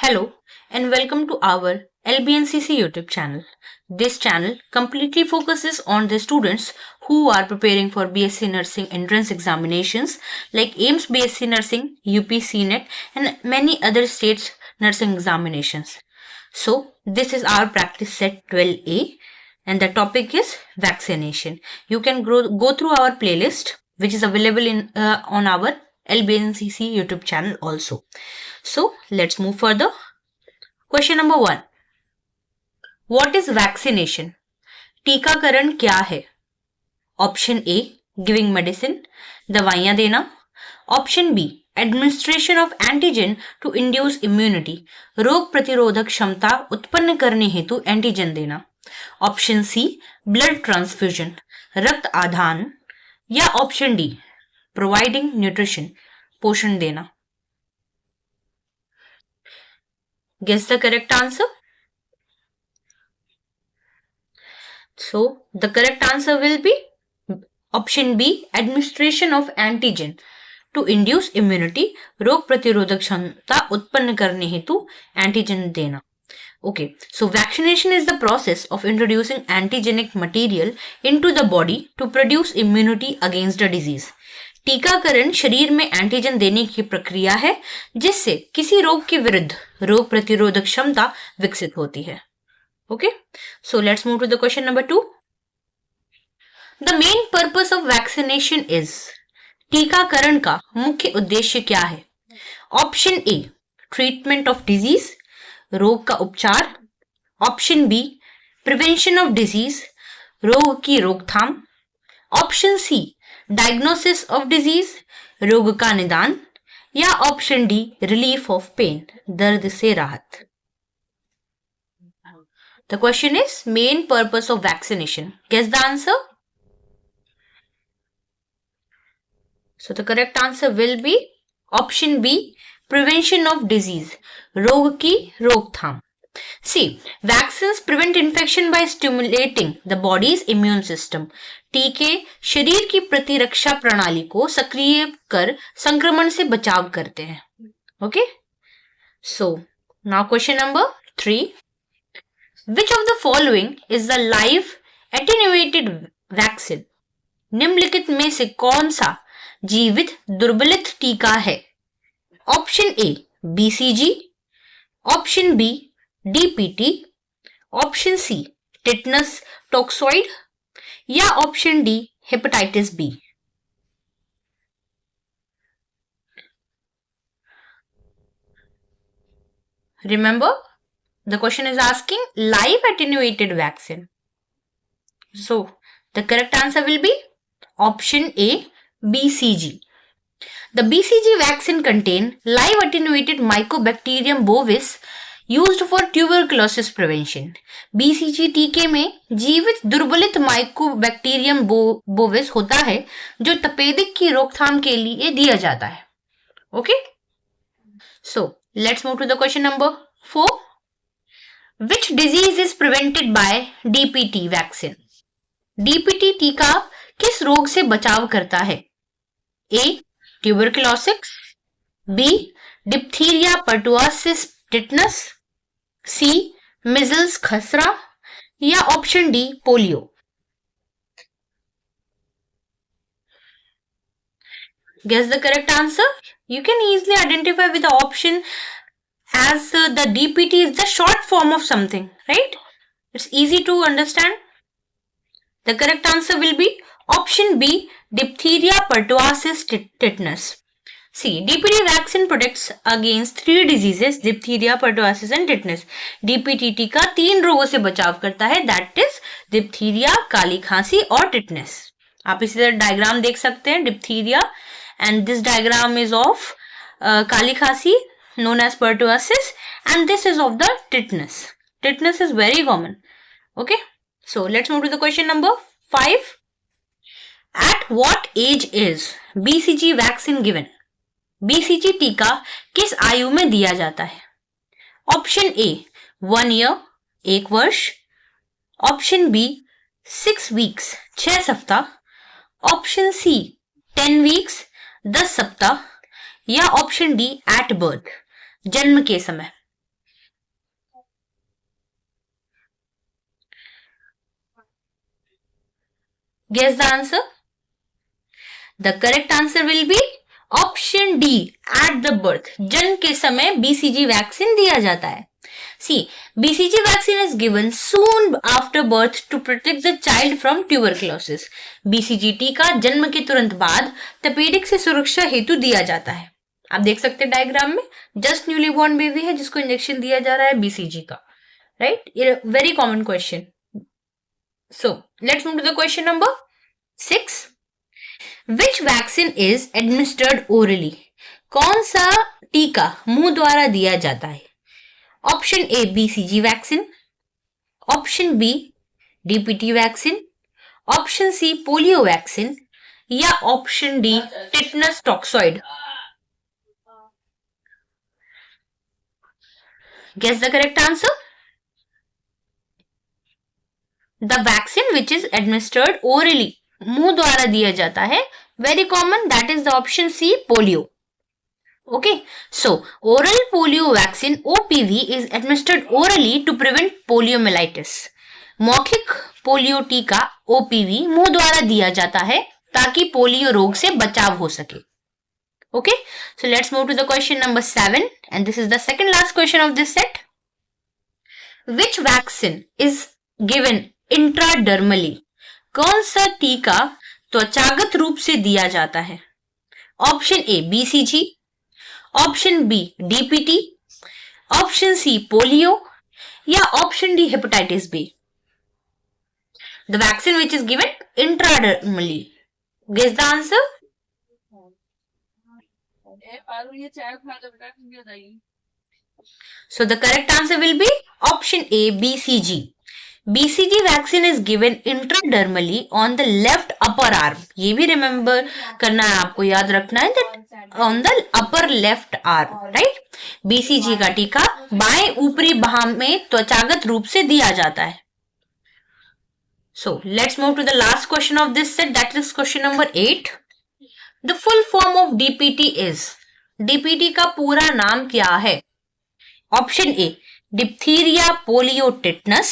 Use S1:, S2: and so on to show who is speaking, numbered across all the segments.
S1: Hello and welcome to our LBNCC YouTube channel. This channel completely focuses on the students who are preparing for BSc Nursing entrance examinations like AIMS BSc Nursing, UP CNET and many other states nursing examinations. So this is our practice set 12A and the topic is vaccination. You can go through our playlist which is available on our LBNCC YouTube channel also. So let's move further. Question number 1. What is vaccination? टीकाकरण क्या है? Option A. Giving medicine, दवाइयां देना. Option B. Administration of antigen to induce immunity, रोग प्रतिरोधक क्षमता उत्पन्न करने हेतु एंटीजन देना. Option C. Blood transfusion, रक्त आधान. या Option D. Providing nutrition, पोषण देना. Guess the correct answer. So the correct answer will be option B, administration of antigen to induce immunity, रोग प्रतिरोधक क्षमता उत्पन्न करने हेतु एंटीजन देना. Okay, so vaccination is the process of introducing antigenic material into the body to produce immunity against a disease. टीकाकरण शरीर में एंटीजन देने की प्रक्रिया है जिससे किसी रोग के विरुद्ध रोग प्रतिरोधक क्षमता विकसित होती है. Okay, so let's move to the question number 2. The main purpose of vaccination is, टीकाकरण का मुख्य उद्देश्य क्या है? Option A, treatment of disease, रोग का उपचार. Option B, prevention of disease, रोग की रोकथाम. Option C, diagnosis of disease, रोग का निदान. या Option D, relief of pain, दर्द से राहत. The question is main purpose of vaccination. Guess the answer. So the correct answer will be option B, prevention of disease, रोग की रोकथाम. See, vaccines prevent infection by stimulating the body's immune system. टीके शरीर की प्रतिरक्षा प्रणाली को सक्रिय कर संक्रमण से बचाव करते हैं. Okay? So now question number 3. Which of the following is the live attenuated vaccine? निम्नलिखित में से कौन सा जीवित दुर्बलित टीका है? Option A, BCG. Option B, DPT. Option C, tetanus toxoid. या Option D, hepatitis B. Remember, the question is asking live attenuated vaccine. So the correct answer will be option A, BCG. The BCG vaccine contain live attenuated Mycobacterium bovis used for tuberculosis prevention. BCG टीके में जीवित दुर्बलित Mycobacterium bovis होता है जो तपेदिक की रोकथाम के लिए दिया जाता है. Okay? So let's move to the question number 4. Which disease is prevented by DPT vaccine? DPT टीका किस रोग से बचाव करता है? A, tuberculosis. B, diphtheria pertussis tetanus. C, measles खसरा. या Option D, polio. Guess the correct answer. You can easily identify with the option as the DPT is the short form of something, right? It's easy to understand. The correct answer will be option B, diphtheria pertussis tetanus. See, DPT vaccine protects against 3 diseases, diphtheria, pertussis and tetanus. DPT टीका 3 रोगों से बचाव करता है, that is diphtheria, काली खांसी और tetanus. आप इसी तरह डायग्राम देख सकते हैं, diphtheria and this diagram is of काली खांसी known as pertussis and this is of the tetanus. Tetanus is very common. Okay, so let's move to the question number 5. At what age is BCG vaccine given? BCG टीका किस आयु में दिया जाता है? Option A, 1 year, 1 वर्ष. Option B, 6 weeks, 6 सप्ताह. Option C, 10 weeks, 10 सप्ताह. या Option D, at birth, जन्म के समय. Guess the answer. The correct answer will be option D, at the birth. जन्म के समय बीसीजी वैक्सीन दिया जाता है। See, BCG vaccine is given soon after birth to protect the child from tuberculosis. BCG टीका जन्म के तुरंत बाद तपेदिक से सुरक्षा हेतु दिया जाता है। आप देख सकते हैं डायग्राम में, जस्ट न्यूली बॉर्न बेबी है जिसको इंजेक्शन दिया जा रहा है बीसीजी का, राइट? ये very common question. So let's move to the question number 6. Which vaccine is administered orally? कौन सा टीका मुंह द्वारा दिया जाता है? Option A BCG vaccine, option B DPT vaccine, option C polio vaccine या option D tetanus toxoid. Guess the correct answer. The vaccine which is administered orally, मुंह द्वारा दिया जाता है, very common, that is the option C, polio. Okay, so oral polio vaccine OPV is administered orally to prevent poliomyelitis. मौखिक polio टीका OPV मुंह द्वारा दिया जाता है ताकि पोलियो रोग से बचाव हो सके। Okay, so let's move to the question number 7, and this is the second last question of this set. Which vaccine is given intradermally? कौन सा टीका त्वचागत रूप से दिया जाता है? Option A BCG, option B DPT, option C polio या option D hepatitis B. The vaccine which is given intradermally. Guess the answer. So the correct answer will be option A, BCG. BCG vaccine is given intradermally on the left upper arm. ये भी remember करना है आपको, याद रखना है that on the upper left arm, right? BCG का टीका बाएं ऊपरी बाह में त्वचागत रूप से दिया जाता है। So let's move to the last question of this set, that is question number 8. The full form of DPT is, DPT का पूरा नाम क्या है? Option A diphtheria polio tetanus,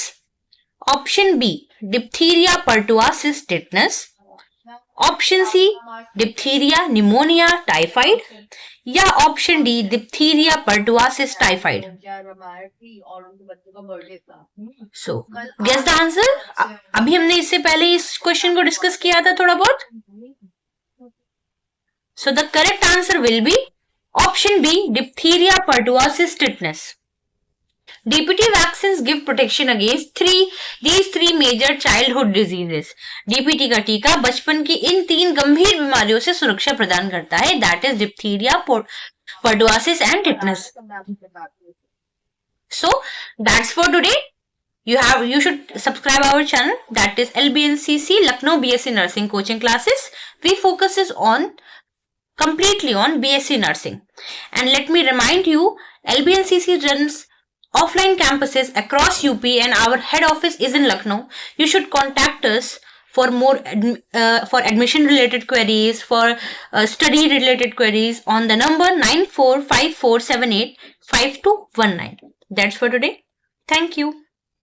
S1: option B diphtheria pertussis tetanus, option C diphtheria pneumonia typhoid या option D diphtheria pertussis typhoid. So guess the answer. अभी हमने इससे पहले इस क्वेश्चन को डिस्कस किया था थोड़ा बहुत। So the correct answer will be option B, diphtheria pertussis tetanus. DPT vaccines give protection against these three major childhood diseases. DPT का टीका बचपन की इन 3 गंभीर बीमारियों से सुरक्षा प्रदान करता है, that is diphtheria, pertussis and tetanus. So that's for today. You should subscribe our channel, that is LBNCC Lucknow BSc Nursing coaching classes. We focuses on completely on BSc Nursing. And let me remind you, LBNCC runs offline campuses across UP and our head office is in Lucknow. You should contact us for more for admission related queries, for study related queries on the number 9454785219. That's for today. Thank you.